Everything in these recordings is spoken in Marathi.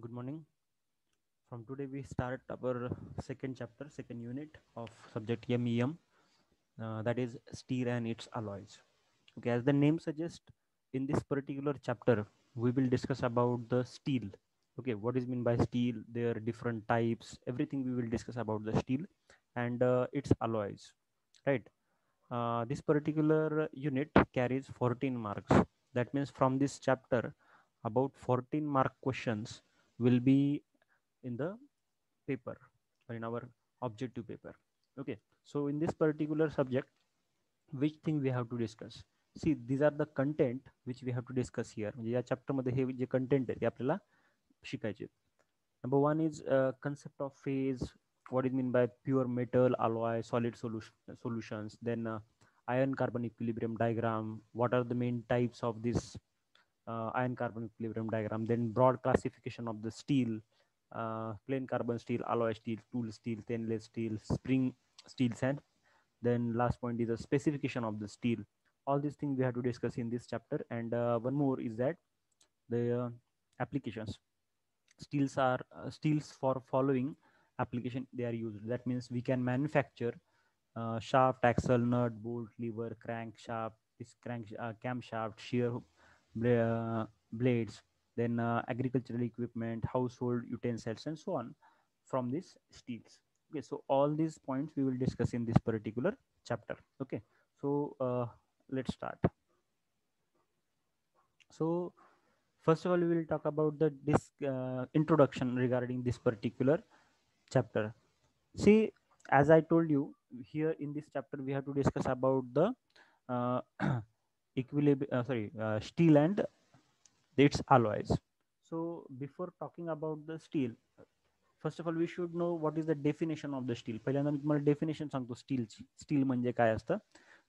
Good morning. From today, we start our second chapter, second unit of subject MEM, that is steel and its alloys. Okay, as the name suggests, in this particular chapter, we will discuss about the steel. Okay, what is mean by steel? There are different types. Everything we will discuss about the steel and its alloys. Right. This particular unit carries 14 marks. That means from this chapter, about 14 mark questions will be in the paper or in our objective paper. Okay, so in this particular subject, which thing we have to discuss? See, these are the content which we have to discuss here. म्हणजे या चॅप्टर मध्ये हे जे कंटेंट आहे ते आपल्याला शिकायचे. Number one is concept of phase. What is mean by pure metal, alloy, solid solutions. Then iron carbon equilibrium diagram. What are the main types of this iron carbon equilibrium diagram? Then broad classification of the steel, plain carbon steel, alloy steel, tool steel, stainless steel, spring steels, and then last point is the specification of the steel. All these things we have to discuss in this chapter. And one more is that the applications. Steels for following application they are used. That means we can manufacture shaft, axle, nut, bolt, lever, crankshaft, this camshaft, shear blades, then agricultural equipment, household utensils, and so on from these steels. Okay, so all these points we will discuss in this particular chapter. Okay, so let's start. So first of all, we will talk about the introduction regarding this particular chapter. See, as I told you, here in this chapter we have to discuss about the uh, steel and its alloys. So before talking about the steel, first of all we should know what is the definition of the steel. पहिल्यांदा मी तुम्हाला डेफिनेशन सांगतो स्टीलची. स्टील म्हणजे काय असतं.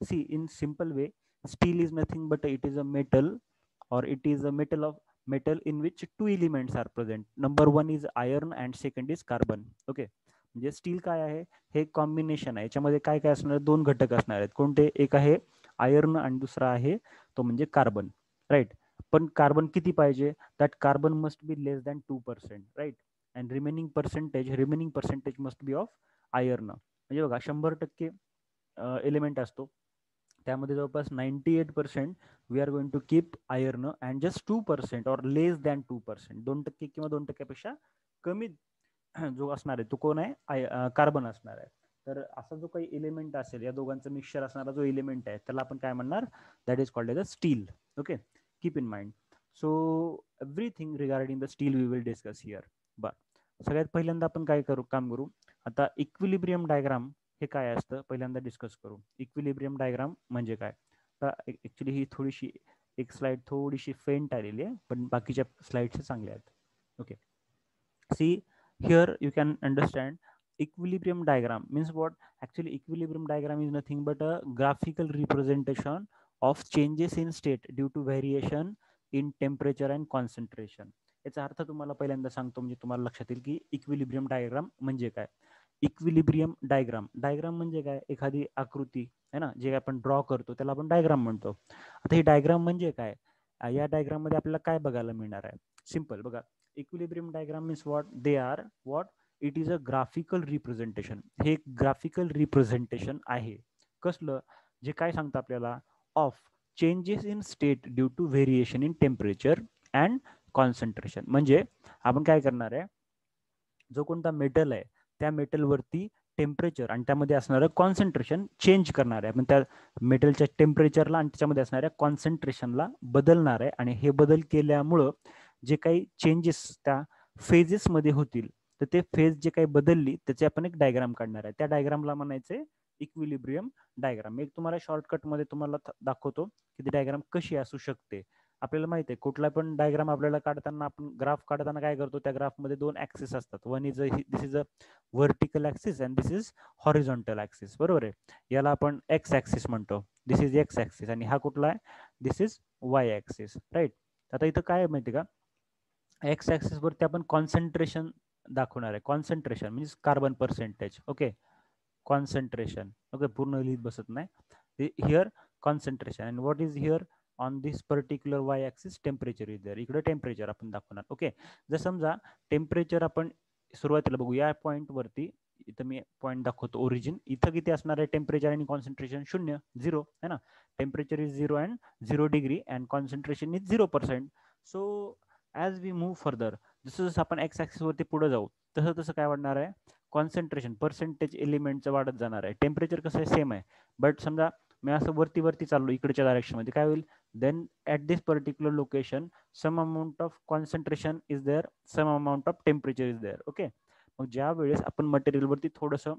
See in simple way, steel is nothing but it is a metal, or it is a metal in which two elements are present. Number one is iron and second is carbon. Okay, म्हणजे स्टील काय आहे, हे कॉम्बिनेशन आहे. याच्यामध्ये काय काय असणार, दोन घटक असणार आहेत. कोणते? एक आहे आयर्न आणि दुसरा आहे तो म्हणजे कार्बन. राईट. पण कार्बन किती पाहिजे? That carbon must be less than 2%. Right. And remaining percentage must be of iron. म्हणजे बघा 100% एलिमेंट असतो, त्यामध्ये जवळपास 98% we are going to keep iron and just 2% or less than 2%, 2% किंवा 2%पेक्षा कमी जो असणार आहे तो कोण आहे? कार्बन असणार आहे. तर असा जो काही एलिमेंट असेल, या दोघांचं मिक्सचर असणारा जो एलिमेंट आहे त्याला आपण काय म्हणणार? That is called as a steel. Okay, keep in mind. So everything regarding the steel we will discuss here. बर, सगळ्यात पहिल्यांदा आपण काय काम करू आता, इक्विलिब्रियम डायग्राम हे काय असतं पहिल्यांदा डिस्कस करू. इक्विलिब्रियम डायग्राम म्हणजे काय? आता ऍक्च्युली ही थोडीशी एक स्लाइड थोडीशी फेंट आलेली आहे, पण बाकीच्या स्लाइड्स चांगल्या आहेत. Okay, see here you can understand equilibrium diagram means what. Actually equilibrium diagram is nothing but a graphical representation of changes in state due to variation in temperature and concentration. याचा अर्थ तुम्हाला पहिल्यांदा सांगतो, म्हणजे तुम्हाला लक्षात येईल की इक्विलिब्रियम डायग्राम म्हणजे काय. इक्विलिब्रियम डायग्राम म्हणजे काय? एखादी आकृती आहे ना, जे आपण ड्रॉ करतो त्याला आपण डायग्राम म्हणतो. आता ही डायग्राम म्हणजे काय? या डायग्राम मध्ये आपल्याला काय बघायला मिळणार आहे? सिंपल बघा, equilibrium diagram means what they are what it is a graphical representation. हे एक ग्राफिकल रिप्रेझेंटेशन आहे. कसलं? जे काय सांगतं आपल्याला? Of changes in state due to variation in temperature and concentration. म्हणजे आपण काय करणार आहे, जो कोणता मेटल आहे त्या मेटलवरती टेम्परेचर आणि त्यामध्ये असणारं कॉन्सन्ट्रेशन चेंज करणार आहे. आपण त्या मेटलच्या टेम्परेचरला आणि त्याच्यामध्ये असणाऱ्या कॉन्सन्ट्रेशनला बदलणार आहे. आणि हे बदल केल्यामुळं जे काही चेंजेस त्या फेजेसमध्ये होतील, तर ते फेज जे काही बदलली त्याचे आपण एक डायग्राम काढणार आहे. त्या डायग्रामला म्हणायचे इक्विलिब्रियम डायग्राम. मी तुम्हाला शॉर्टकटमध्ये तुम्हाला दाखवतो की ती डायग्राम कशी असू शकते. आपल्याला माहिती आहे कुठला पण डायग्राम आपल्याला काढताना, आपण ग्राफ काढताना काय करतो, त्या ग्राफमध्ये दोन ऍक्सिस असतात. One is this is a vertical axis and this is horizontal axis. बरोबर आहे. याला आपण एक्स ऍक्सिस म्हणतो. दिस इज एक्स ऍक्सिस. आणि हा कुठला आहे? दिस इज वाय ऍक्सिस. राईट. आता इथं काय माहिती का, एक्स ऍक्सिस वरती आपण कॉन्सन्ट्रेशन दाखवणार आहे. Concentration means carbon percentage. Okay, concentration. Okay, पूर्ण लिहित बसत नाही. Here concentration. And what is here? On this particular y axis temperature is there. इकडे टेम्परेचर आपण दाखवणार. ओके, जर समजा टेम्परेचर आपण सुरुवातीला बघू या पॉईंटवरती, इथं मी पॉईंट दाखवतो ओरिजिन, इथं किती असणार आहे टेम्परेचर आणि कॉन्सन्ट्रेशन? 0 0 है ना. Temperature is 0 and 0 degree and concentration is 0%. So as we move further, जसं जसं आपण एक्स ॲक्सिसवरती पुढे जाऊ तसं तसं काय वाढणार आहे? कॉन्सन्ट्रेशन पर्सेंटेज एलिमेंटचं वाढत जाणार आहे. टेम्परेचर कसं आहे? सेम आहे. बट समजा मी असं वरती वरती चाललो इकडच्या डायरेक्शनमध्ये, काय होईल? Then at this particular location some amount of concentration is there, some amount of temperature is there. Okay, मग ज्या वेळेस आपण मटेरियलवरती थोडंसं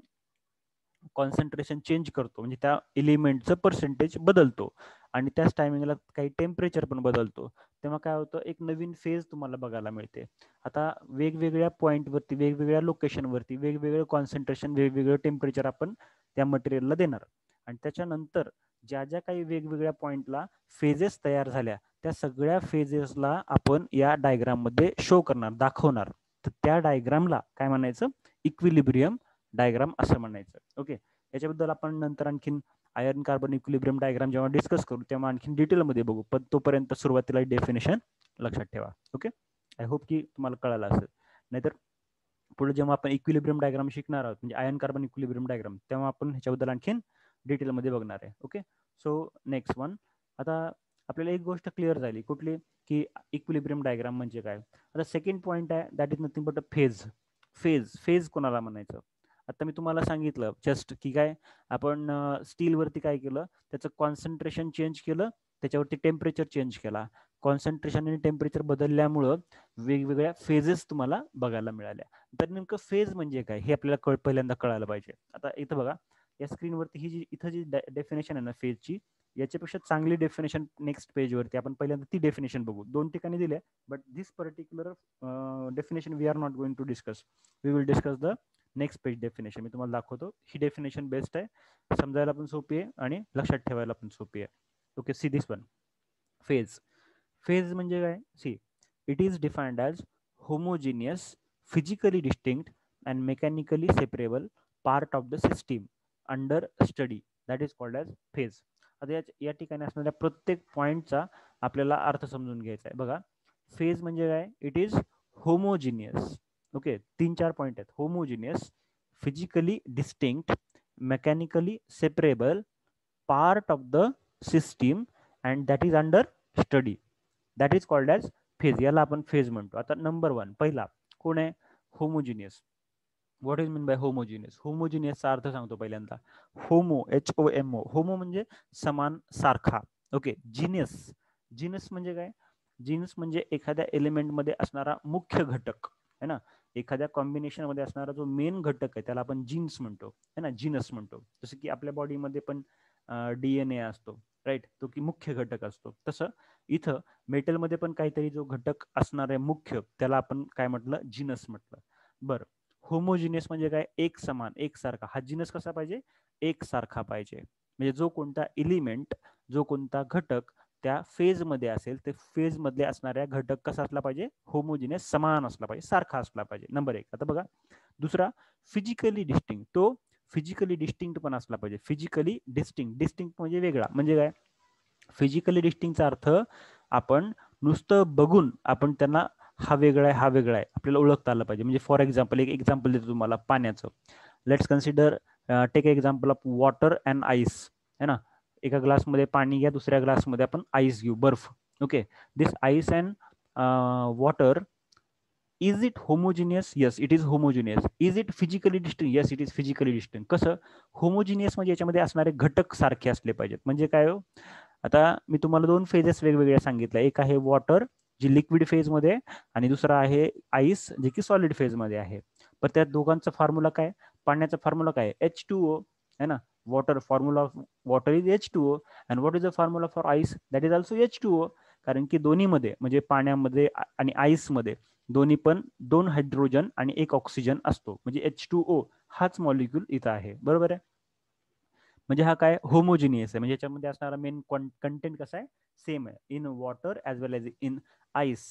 कॉन्सन्ट्रेशन चेंज करतो, म्हणजे त्या एलिमेंटचं पर्सेंटेज बदलतो आणि त्याच टायमिंगला काही टेम्परेचर पण बदलतो, तेव्हा काय होतं? एक नवीन फेज तुम्हाला बघायला मिळते. आता वेगवेगळ्या पॉईंटवरती, वेगवेगळ्या लोकेशनवरती वेगवेगळं कॉन्सन्ट्रेशन, वेगवेगळं टेम्परेचर आपण त्या मटेरियलला देणार आणि त्याच्यानंतर ज्या ज्या काही वेगवेगळ्या पॉईंटला फेजेस तयार झाल्या, त्या सगळ्या फेजेसला आपण या डायग्राममध्ये शो करणार, दाखवणार. तर त्या डायग्रामला काय म्हणायचं? इक्विलिब्रियम डायग्राम असं म्हणायचं. ओके, याच्याबद्दल आपण नंतर आणखीन आयर्न कार्बन इक्विलिब्रियम डायग्राम जेव्हा डिस्कस करू तेव्हा आणखीन डिटेलमध्ये बघू, पण तोपर्यंत सुरुवातीला डेफिनेशन लक्षात ठेवा. ओके, आय होप की तुम्हाला कळालं असेल. नाहीतर पुढे जेव्हा आपण इक्विलिब्रियम डायग्राम शिकणार आहोत, म्हणजे आयर्न कार्बन इक्विलिब्रियम डायग्राम, तेव्हा आपण ह्याच्याबद्दल आणखीन डिटेलमध्ये बघणार आहे. Okay, so next one. आता आपल्याला एक गोष्ट क्लिअर झाली, कुठली? की इक्विलिब्रियम डायग्राम म्हणजे काय. आता सेकंड पॉईंट आहे, that is nothing but a phase. Phase phase कोणाला म्हणायचं? आता मी तुम्हाला सांगितलं जस्ट की काय, आपण स्टीलवरती काय केलं? त्याचं कॉन्सन्ट्रेशन चेंज केलं, त्याच्यावरती टेम्परेचर चेंज केला. कॉन्सन्ट्रेशन आणि टेम्परेचर बदलल्यामुळं वेगवेगळ्या फेजेस तुम्हाला बघायला मिळाल्या. तर नेमकं फेज म्हणजे काय हे आपल्याला पहिल्यांदा कळायला पाहिजे. आता इथं बघा, या स्क्रीनवरती ही जी इथं जी डेफिनेशन आहे ना फेजची, याच्यापेक्षा चांगली डेफिनेशन नेक्स्ट पेजवरती आपण पहिल्यांदा ती डेफिनेशन बघू. 2 ठिकाणी दिले, but this particular definition we are not going to discuss. We will discuss the next page definition. मी तुम्हाला दाखवतो. ही डेफिनेशन बेस्ट आहे, समजायला पण सोपी आहे आणि लक्षात ठेवायला पण सोपी आहे. Okay, see this one. Phase. Phase म्हणजे काय? See, it is defined as homogeneous, physically distinct and mechanically separable part of the system under study, that is called as phase. आता या ठिकाणी असणाऱ्या प्रत्येक पॉईंटचा आपल्याला अर्थ समजून घ्यायचा आहे. बघा, फेज म्हणजे काय? It is homogeneous. Okay, 3-4 point आहेत. Homogeneous, physically distinct, mechanically separable part of the system and that is under study, that is called as phase. याला आपण फेज म्हणतो. आता नंबर 1 पहिला कोण आहे? Homogeneous. What is mean by homogeneous? होमोजिनियसचा अर्थ सांगतो पहिल्यांदा. होमो, HOMO, होमो म्हणजे समान, सारखा. Okay, genius. जिनस म्हणजे काय? जिनस म्हणजे एखाद्या एलिमेंटमध्ये असणारा मुख्य घटक है ना. एखाद्या कॉम्बिनेशन मध्ये असणारा जो मेन घटक आहे त्याला आपण जीन्स म्हणतो है ना, जीनस म्हणतो. जसं की आपल्या बॉडीमध्ये पण DNA असतो, राईट, तो की मुख्य घटक असतो. तसं इथं मेटलमध्ये पण काहीतरी जो घटक असणार आहे मुख्य, त्याला आपण काय म्हटलं? जीनस म्हटलं. बरं, होमोजिनियस म्हणजे काय? एक समान, एकसारखा. हा जीनस कसा पाहिजे? एकसारखा पाहिजे. म्हणजे जो कोणता एलिमेंट, जो कोणता घटक त्या फेज मध्ये असेल, ते फेज मधले असणाऱ्या घटक कसा असला पाहिजे? होमोजिनियस, समान असला पाहिजे, सारखा असला पाहिजे. नंबर 1. आता बघा दुसरा, फिजिकली डिस्टिंक्ट. तो फिजिकली डिस्टिंक्ट पण असला पाहिजे. फिजिकली डिस्टिंक्ट, डिस्टिंक्ट म्हणजे वेगळा. म्हणजे काय? फिजिकली डिस्टिंक्टचा अर्थ आपण नुसतं बघून आपण त्यांना हा वेगळा आहे, हा वेगळा आहे, आपल्याला ओळखता आलं पाहिजे. म्हणजे फॉर एक्झाम्पल, एक एक्झाम्पल देतो तुम्हाला पाण्याचं. Let's consider, take example of water and ice, है ना. एका ग्लासमध्ये पाणी घ्या, दुसऱ्या ग्लासमध्ये आपण आईस घेऊ, बर्फ. Okay, this ice and water, is it homogeneous? Yes, it is homogeneous. Is it physically distinct? Yes, it is physically distinct. कसं होमोजिनियस? म्हणजे याच्यामध्ये असणारे घटक सारखे असले पाहिजेत. म्हणजे काय हो? आता मी तुम्हाला 2 फेजेस वेगवेगळ्या सांगितल्या. एक आहे वॉटर, जी लिक्विड फेज मध्ये, आणि दुसरा आहे आईस, जे की सॉलिड फेज मध्ये आहे. पण त्या दोघांचा फॉर्म्युला काय? पाण्याचा फॉर्म्युला काय? H2O, है ना. Water, formula of water is H2O, and what is the formula for ice? That is also H2O. कारण की दोन्हीमध्ये, म्हणजे पाण्यामध्ये आणि आईसमध्ये, दोन्ही पण 2 हायड्रोजन आणि 1 ऑक्सिजन असतो. म्हणजे H2O हाच मॉलिक्यूल इथं आहे. बरोबर आहे. म्हणजे हा काय? होमोजिनियस आहे. म्हणजे याच्यामध्ये असणारा मेन कंटेंट कसा आहे? सेम आहे. In water as well as in ice,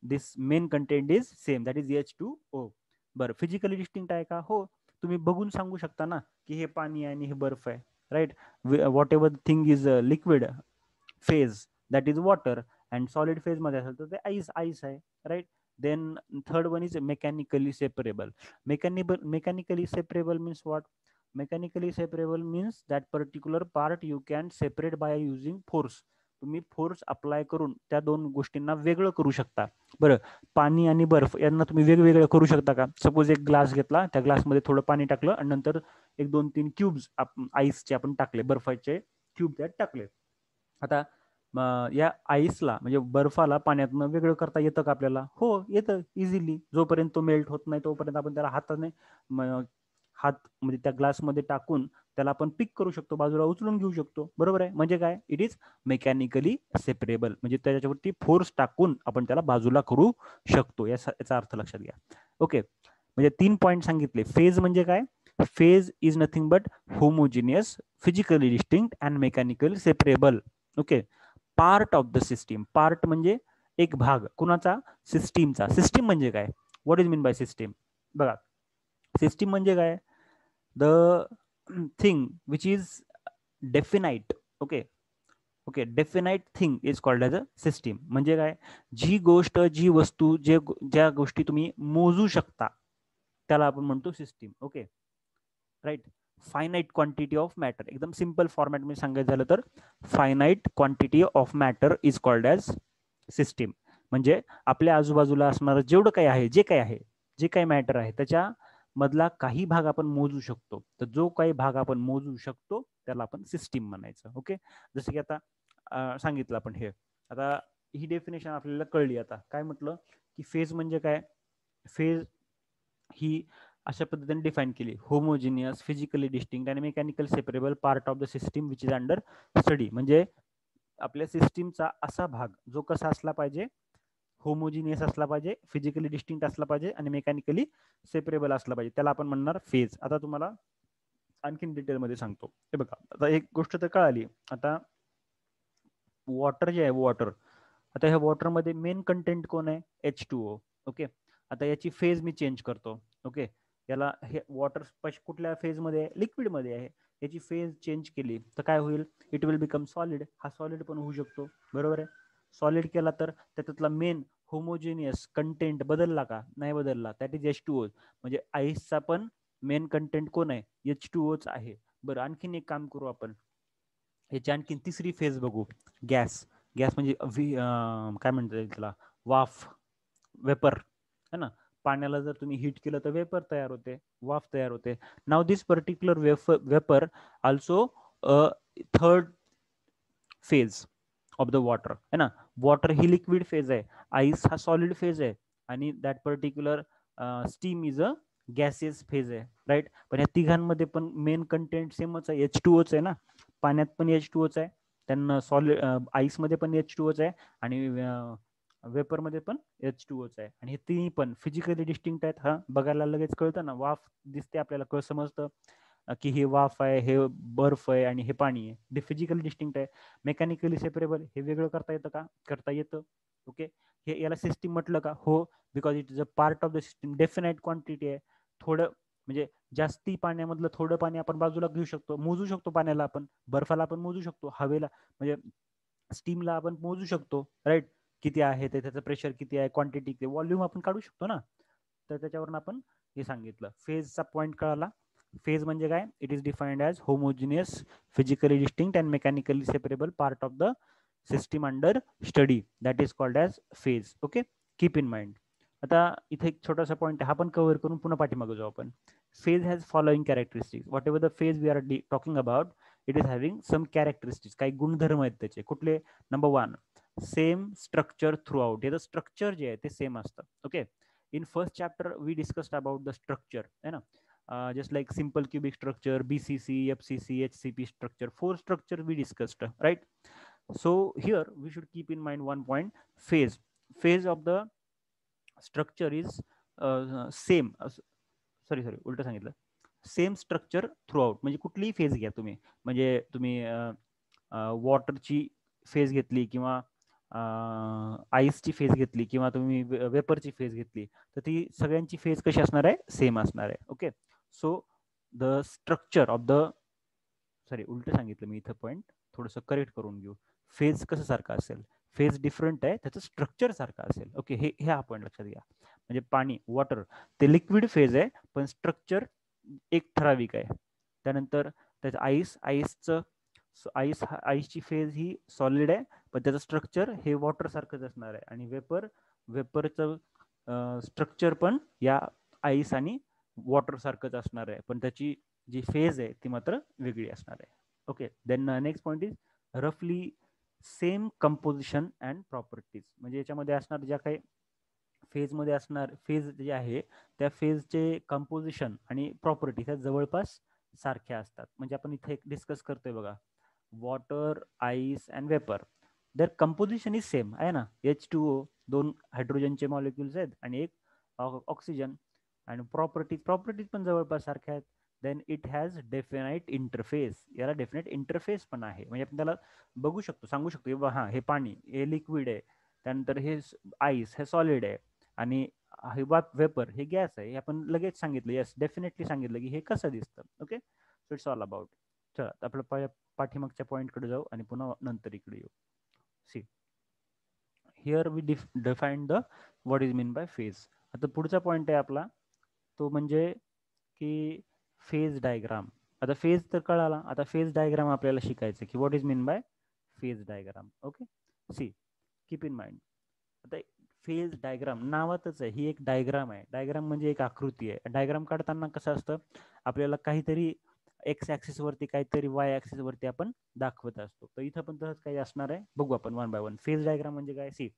this main content is same, that is H2O. बरं, फिजिकली डिस्टिंक्ट आहे का? हो, तुम्ही बघून सांगू शकता ना की हे पाणी आहे आणि हे बर्फ आहे, right. Whatever thing is liquid phase, that is water. And solid phase मध्ये असेल तर ते आईस आहे, right. Then third one is mechanically separable. Mechanically separable means what? Mechanically separable means that particular part you can separate by using force. तुम्ही फोर्स अप्लाय करून त्या दोन गोष्टींना वेगळं करू शकता. बरं, पाणी आणि बर्फ यांना तुम्ही वेगवेगळं करू शकता का? सपोज एक ग्लास घेतला, त्या ग्लासमध्ये थोडं पाणी टाकलं आणि नंतर 1-2-3 क्यूब्स आईसचे आपण टाकले, बर्फाचे क्यूब त्यात टाकले. आता या आईसला म्हणजे बर्फाला पाण्यातनं वेगळं करता येतं का आपल्याला? हो, येतं इझिली. जोपर्यंत तो मेल्ट होत नाही तोपर्यंत आपण त्याला हाताने हात म्हणजे त्या ग्लासमध्ये टाकून त्याला आपण पिक करू शकतो, बाजूला उचलून घेऊ शकतो. बरोबर आहे? म्हणजे काय? It is mechanically separable. म्हणजे त्याच्यावरती फोर्स टाकून आपण त्याला बाजूला करू शकतो. याचा अर्थ लक्षात घ्या. ओके, म्हणजे 3 पॉईंट सांगितले. फेज म्हणजे काय? Phase is nothing but homogeneous, physically distinct and mechanically separable. Okay, part of the system. Part म्हणजे एक भाग. कुणाचा? सिस्टीमचा. सिस्टीम म्हणजे काय? What is mean bye system? बघा, सिस्टीम म्हणजे काय? The thing which is definite. Okay okay, definite thing is called as a system. म्हणजे काय? जी गोष्ट, जी वस्तू, ज्या गोष्टी तुम्ही मोजू शकता त्याला आपण म्हणतो system. Okay, right. Finite quantity of matter. एकदम सिंपल फॉर्मॅट मध्ये सांगायचं झालं तर finite quantity of matter is called as system. म्हणजे आपल्या आजूबाजूला असणारं जेवढं काही आहे, जे काही मॅटर आहे त्याच्या मधला काही भाग आपण मोजू शकतो. तर जो काही भाग आपण मोजू शकतो त्याला आपण सिस्टीम म्हणायचं. ओके, जसं की आता सांगितलं आपण हे. आता ही डेफिनेशन आपल्याला कळली. आता काय म्हटलं की फेज म्हणजे काय? फेज ही अशा पद्धतीने डिफाईन केली. होमोजिनियस, फिजिकली डिस्टिंक्ट आणि mechanical separable part of the system which is under study. म्हणजे आपल्या सिस्टीमचा असा भाग जो कसा असला पाहिजे? होमोजिनियस असला पाहिजे, फिजिकली डिस्टिंक्ट असला पाहिजे आणि मेकॅनिकली सेपरेबल असला पाहिजे. त्याला आपण म्हणणार फेज. आता तुम्हाला आणखीन डिटेलमध्ये सांगतो. हे बघा, आता एक गोष्ट तर कळाली. आता वॉटर जे आहे, वॉटर, आता ह्या वॉटरमध्ये मेन कंटेंट कोण आहे? H2O. ओके, आता याची फेज मी चेंज करतो. ओके, याला हे वॉटर कुठल्या फेजमध्ये आहे? लिक्विडमध्ये आहे. याची फेज चेंज केली तर काय होईल? It will become solid. हा सॉलिड पण होऊ शकतो. बरोबर आहे? सॉलिड केला तर त्याच्यातला मेन होमोजिनियस कंटेंट बदलला का? नाही बदलला. That is H2O. म्हणजे आईसचा पण मेन कंटेंट कोण आहे? H2Oच आहे. बरं, आणखीन एक काम करू आपण. याची आणखीन तिसरी फेज बघू. गॅस. गॅस म्हणजे काय म्हणतात त्याला? वाफ, वेपर है ना. पाण्याला जर तुम्ही हीट केलं तर वेपर तयार होते, वाफ तयार होते. नाव this particular vapour also third phase of the water है ना. वॉटर ही लिक्विड फेज आहे, आईस हा सॉलिड फेज आहे आणि that particular steam is a gases phase आहे, राईट. पण या तिघांमध्ये पण मेन कंटेंट सेमच आहे, H2Oच आहे ना. पाण्यात पण H2Oच आहे, त्यांना सॉलिड आईसमध्ये पण H2Oच आहे आणि वेपरमध्ये पण H2Oच आहे. आणि हे तिन्ही पण फिजिकली डिस्टिंक्ट आहेत. हा बघायला लगेच कळतं ना, वाफ दिसते आपल्याला, समजतं की हे वाफ आहे, हे बर्फ आहे आणि हे पाणी आहे. ते फिजिकली डिस्टिंक्ट आहे. मेकॅनिकली सेपरेबल, हे वेगळं करता येतं का? करता येतं. ओके, हे याला सिस्टीम म्हटलं का? हो, because it is a part of the system. Definite quantity आहे. थोडं म्हणजे जास्ती पाण्यामधलं थोडं पाणी आपण बाजूला घेऊ शकतो, मोजू शकतो. पाण्याला आपण, बर्फाला आपण मोजू शकतो, हवेला म्हणजे स्टीमला आपण मोजू शकतो, राईट. किती आहे ते, त्याचं प्रेशर किती आहे, क्वांटिटी किती, व्हॉल्यूम आपण काढू शकतो ना. तर त्याच्यावरून आपण हे सांगितलं. फेजचा पॉईंट कळाला. फेज म्हणजे काय? It is defined as homogeneous, physically distinct and mechanically separable part of the system under study, that is called as phase. Okay, keep in mind. आता इथे एक छोटासा पॉईंट आहे, हा पण कव्हर करून पुन्हा पाठीमागे जाऊ आपण. Phase has following characteristics. Whatever the phase we are talking about, it is having some characteristics. काही गुणधर्म आहेत त्याचे. कुठले? Number 1, same structure throughout. याचं स्ट्रक्चर जे आहे ते सेम असतं. Okay, in first chapter we discussed about the structure, है ना. Just like simple cubic structure, BCC, FCC, HCP structure, 4 structure we discussed, right? So here we should keep in mind one point: phase of the structure is same. Sorry, उलट सांगितलं. Same structure through out. म्हणजे कुठलीही फेज घ्या तुम्ही, म्हणजे तुम्ही वॉटरची फेज घेतली किंवा आईसची फेज घेतली किंवा तुम्ही वेपरची फेज घेतली, तर ती सगळ्यांची फेज कशी असणार आहे? सेम असणार आहे. Okay, so the structure of the, sorry उलट सांगितलं मी इथं, पॉईंट थोडंसं करेक्ट करून घेऊ. फेज कसं सारखं असेल, फेज डिफरंट आहे, त्याचं स्ट्रक्चर सारखं असेल. ओके, हे आपण लक्षात घ्या. म्हणजे पाणी, वॉटर, ते लिक्विड फेज आहे, पण स्ट्रक्चर एक ठराविक आहे. त्यानंतर त्याचं आईसची फेज ही सॉलिड आहे, पण त्याचं स्ट्रक्चर हे वॉटर सारखंच असणार आहे. आणि वेपरचं स्ट्रक्चर पण या आईस आणि वॉटर सारखंच असणार आहे, पण त्याची जी फेज आहे ती मात्र वेगळी असणार आहे. Okay, then next point is रफली सेम कंपोजिशन अँड प्रॉपर्टीज. म्हणजे याच्यामध्ये असणार ज्या काही फेजमध्ये असणार, फेज जे आहे त्या फेजचे कंपोजिशन आणि प्रॉपर्टी ह्या जवळपास सारख्या असतात. म्हणजे आपण इथे एक डिस्कस करतोय बघा, वॉटर, आईस अँड वेपर, दर कंपोजिशन इज सेम आहे ना. H2O, 2 हायड्रोजनचे मॉलिक्युल्स आहेत आणि एक ऑक्सिजन. आणि प्रॉपर्टीज पण जवळपास सारख्या आहेत. Then it has definite interface, याला डेफिनेट इंटरफेस पण आहे. म्हणजे आपण त्याला बघू शकतो, सांगू शकतो की हा हे पाणी, हे लिक्विड आहे, त्यानंतर हे आईस हे सॉलिड आहे, आणि हे वेपर हे गॅस आहे. हे आपण लगेच सांगितलं, येस डेफिनेटली सांगितलं की हे कसं दिसतं. Okay, so it's all about. चला आपलं पाठीमागच्या पॉईंटकडे जाऊ आणि पुन्हा नंतर इकडे येऊ. See here we define the what is mean by phase. आता पुढचा पॉईंट आहे आपला तो म्हणजे की फेज डायग्राम. आता फेज तर कळाला, आता फेज डायग्राम आपल्याला शिकायचं की what is mean by phase diagram. Okay, see keep in mind, आता फेज डायग्राम नावातच आहे, ही एक डायग्राम आहे. डायग्राम म्हणजे एक आकृती आहे. डायग्राम काढताना कसं असतं, आपल्याला काहीतरी एक्स ऍक्सिस वरती काहीतरी वाय ऍक्सिस वरती आपण दाखवत असतो. तर इथं पण तसंच काही असणार आहे, बघू आपण one by one. Phase diagram म्हणजे काय, see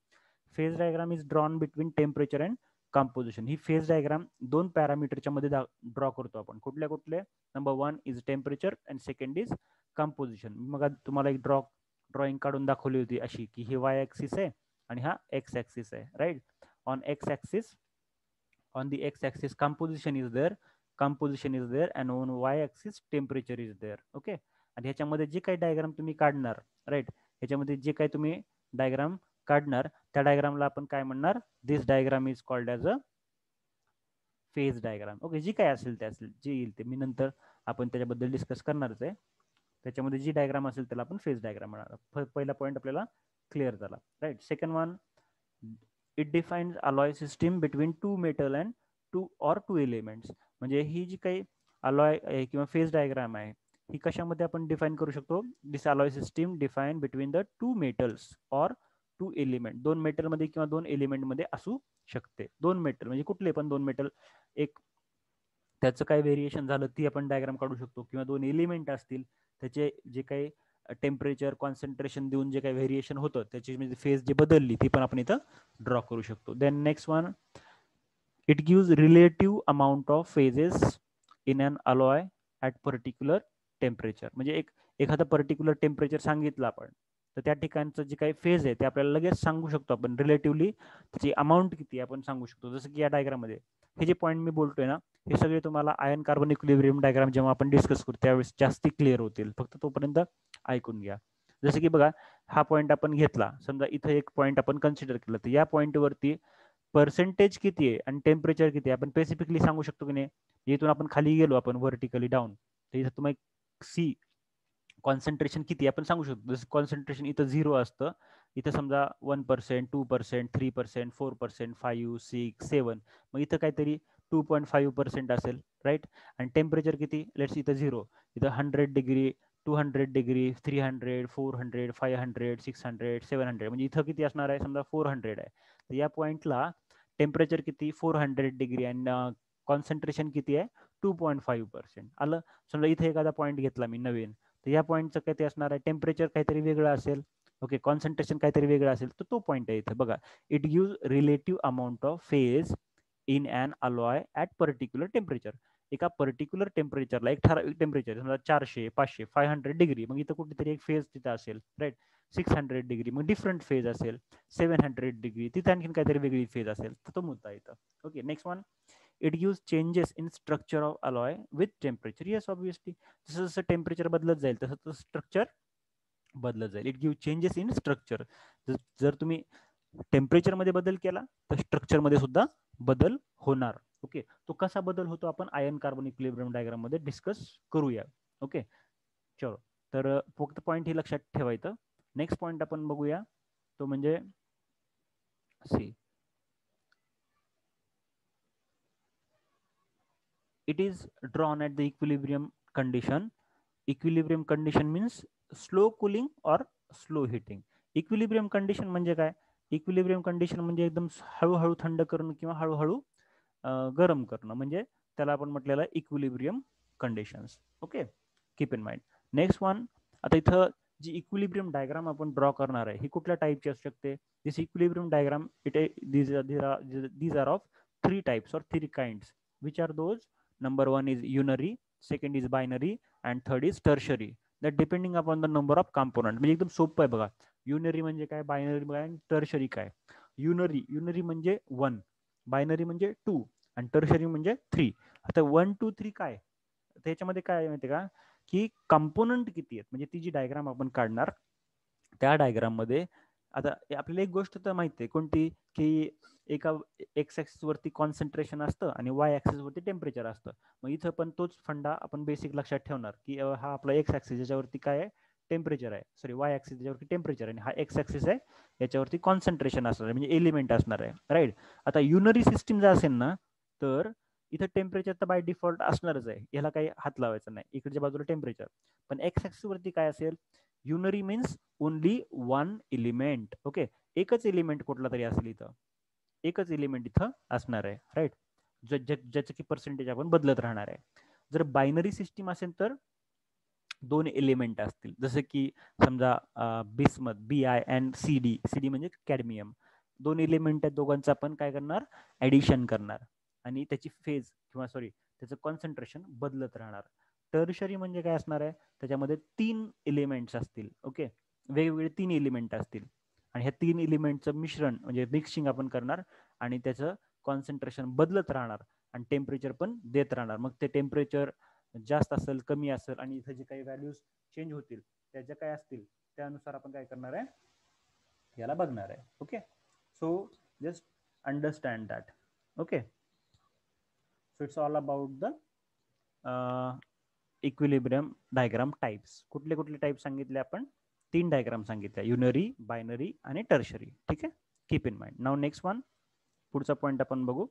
phase diagram is drawn between temperature and composition. ही फेज डायग्राम दोन पॅरामीटरच्या मध्ये ड्रॉ करतो आपण. कुठल्या कुठले, number 1 is temperature and second is composition. मग तुम्हाला एक ड्रॉइंग काढून दाखवली होती अशी की हे वाय ऍक्सिस आहे आणि हा एक्स ऍक्सिस आहे, right. On x axis, on the x axis composition is there and on y axis temperature is there. Okay, आणि ह्याच्यामध्ये जे काही डायग्राम तुम्ही काढणार, राईट, ह्याच्यामध्ये जे काही तुम्ही डायग्राम काढणार त्या डायग्रामला आपण काय म्हणणार, this diagram is called as a phase diagram. Okay, जी काय असेल ते असेल, जे येईल ते मी नंतर आपण त्याच्याबद्दल डिस्कस करणारच आहे. त्याच्यामध्ये जी डायग्राम असेल त्याला आपण फेज डायग्राम म्हणणार. पहिला पॉईंट आपल्याला क्लिअर झाला, right. Second one, it defines alloy system between two metal and two elements. म्हणजे ही जी काही अलॉय किंवा फेज डायग्राम आहे ही कशामध्ये आपण डिफाईन करू शकतो, this alloy system define between the two metals or two element. दोन मेटलमध्ये किंवा दोन एलिमेंटमध्ये असू शकते. दोन मेटल म्हणजे कुठले पण दोन मेटल, एक त्याचं काय व्हेरिएशन झालं ती आपण डायग्राम काढू शकतो, किंवा दोन एलिमेंट असतील त्याचे जे काही टेम्परेचर कॉन्सन्ट्रेशन देऊन जे काही व्हेरिएशन होतं त्याची म्हणजे फेज जी बदलली ती पण आपण इथं ड्रॉ करू शकतो. Then next one, it gives relative amount of phases in an alloy at particular temperature. म्हणजे एखादा पर्टिक्युलर टेम्परेचर सांगितलं आपण, तर त्या ठिकाणचं जे काही फेज आहे ते आपल्याला लगेच सांगू शकतो आपण. रिलेटिव्हली त्याची अमाऊंट किती आपण सांगू शकतो. जसं की या डायग्राममध्ये हे जे पॉईंट मी बोलतोय ना, हे सगळे तुम्हाला आयन कार्बन इक्विलिब्रियम डायग्राम जेव्हा आपण डिस्कस करू त्यावेळेस जास्ती क्लिअर होतील. फक्त तोपर्यंत ऐकून घ्या. जसं की बघा, हा पॉईंट आपण घेतला, समजा इथं एक पॉईंट आपण कन्सिडर केलं, तर या पॉईंटवरती पर्सेंटेज किती आहे आणि टेम्परेचर किती आहे आपण स्पेसिफिकली सांगू शकतो की नाही. इथून आपण खाली गेलो आपण व्हर्टिकली डाऊन, तर इथं तुम्ही सी कॉन्सन्ट्रेशन किती आपण सांगू शकतो. जसं कॉन्सन्ट्रेशन इथं 0 असतं, इथं समजा 1%, 2%, 3%, 4%, 5, 6, 7, मग इथं काहीतरी 2.5% असेल, राईट. आणि टेम्परेचर किती, लेट्स इथं 0, इथं 100 डिग्री, 200 डिग्री, 300, 400, 500, 600, 700, म्हणजे इथं किती असणार आहे, समजा 400 आहे. तर या पॉईंटला टेम्परेचर किती 400 डिग्री आणि कॉन्सन्ट्रेशन किती आहे 2.5%. आलं. समजा इथे एखादा पॉईंट घेतला मी नवीन, तर या पॉईंटचं काय ते असणार आहे, टेम्परेचर काहीतरी वेगळं असेल, ओके, कॉन्सन्ट्रेशन काहीतरी वेगळं असेल, तर तो पॉईंट आहे इथं बघा. It gives relative amount of phase in an alloy at particular temperature. एका पर्टिक्युलर टेम्परेचरला, एक ठराविक टेम्परेचर समजा 400, 500, 500 डिग्री, मग इथं कुठेतरी एक फेज तिथं असेल, राईट. 600 डिग्री मग डिफरंट फेज असेल, 700 डिग्री तिथे आणखीन काहीतरी वेगळी फेज असेल, तर तो मुद्दा इथं. Okay, next one, it gives changes in structure of alloy with temperature. Yes obviously, जसं जसं टेम्परेचर बदलत जाईल तसं तसं स्ट्रक्चर बदलत जाईल. It give changes in structure. जर तुम्ही टेम्परेचरमध्ये बदल केला तर स्ट्रक्चरमध्ये सुद्धा बदल होणार. ओके, तो कसा बदल होतो आपण आयन कार्बन इक्विलिब्रियम डायग्राम मध्ये डिस्कस करूया. ओके, चलो, तर फक्त पॉईंट हे लक्षात ठेवायचं. नेक्स्ट पॉइंट आपण बघूया तो म्हणजे C, it is drawn at the equilibrium condition. Equilibrium condition means slow cooling or slow heating. Equilibrium condition म्हणजे काय? Equilibrium condition म्हणजे एकदम हळूहळू थंड करणं किंवा हळूहळू गरम करणं, म्हणजे त्याला आपण म्हटलेलं आहे equilibrium conditions. Okay, keep in mind. Next one, आता इथं जी इक्विलिब्रियम डायग्राम आपण ड्रॉ करणार आहे ही कुठल्या टाईपची असू शकते? This equilibrium diagram these are of three types or three kinds. Which are those? Number one is unary, second is binary, and third is tertiary. That depending upon the number of component. म्हणजे एकदम सोपं आहे बघा. युनरी म्हणजे काय, बायनरी काय, टर्शरी काय. युनरी म्हणजे 1, बायनरी म्हणजे 2 आणि टर्शरी म्हणजे 3. आता 1 2 3 काय त्याच्यामध्ये काय माहिती का, की कंपोनंट किती आहेत, म्हणजे ती जी डायग्राम आपण काढणार त्या डायग्राम मध्ये आता आपल्याला एक गोष्ट तर माहिती आहे कोणती, की एका एक्स ऍक्सिस वरती कॉन्सन्ट्रेशन असतं आणि वाय ऍक्सिस वरती टेम्परेचर असतं. मग इथं पण तोच फंडा आपण बेसिक लक्षात ठेवणार, की हा आपला एक्स ऍक्सिस याच्यावरती काय आहे, टेम्परेचर आहे, सॉरी वाय ऍक्सिस याच्यावरती टेम्परेचर, आणि हा एक्स ऍक्सिस आहे याच्यावरती कॉन्सन्ट्रेशन असणार आहे, म्हणजे एलिमेंट असणार आहे, राईट. आता युनरी सिस्टीम जर असेल ना, तर इथं टेम्परेचर तर बाय डिफॉल्ट असणारच आहे, याला काही हात लावायचा नाही, इकडच्या बाजूला टेम्परेचर. पण एक्स ऍक्सिस वरती काय असेल, unary means only one element. Okay, एकच एलिमेंट कुठला तरी असेल इथं, एकच एलिमेंट इथं असणार आहे, राईट, ज्याचं की पर्सेंटेज आपण बदलत राहणार आहे. जर बायनरी सिस्टीम असेल तर 2 एलिमेंट असतील, जसं की समजा बिस्मथ BiNCd म्हणजे कॅडमियम, 2 एलिमेंट आहेत, दोघांचं आपण काय करणार, ऍडिशन करणार आणि त्याची फेज किंवा सॉरी त्याचं कॉन्सन्ट्रेशन बदलत राहणार. टर्शरी म्हणजे काय असणार आहे, त्याच्यामध्ये 3 एलिमेंट्स असतील. ओके, वेगवेगळे 3 एलिमेंट असतील आणि ह्या 3 एलिमेंटचं मिश्रण म्हणजे मिक्सिंग आपण करणार आणि त्याचं कॉन्सन्ट्रेशन बदलत राहणार आणि टेम्परेचर पण देत राहणार. मग ते टेम्परेचर जास्त असेल, कमी असेल आणि इथं जे काही व्हॅल्यूज चेंज होतील त्या ज्या काय असतील त्यानुसार आपण काय करणार आहे, याला बघणार आहे. Okay, so just understand that. Okay, so it's all about the equilibrium diagram types. कुठले कुठले टाइप सांगितले आपण, 3 डायग्राम सांगितले, युनरी, बायनरी आणि टर्शरी. ठीक आहे, keep in mind. Now next one, पुढचा पॉईंट आपण बघू.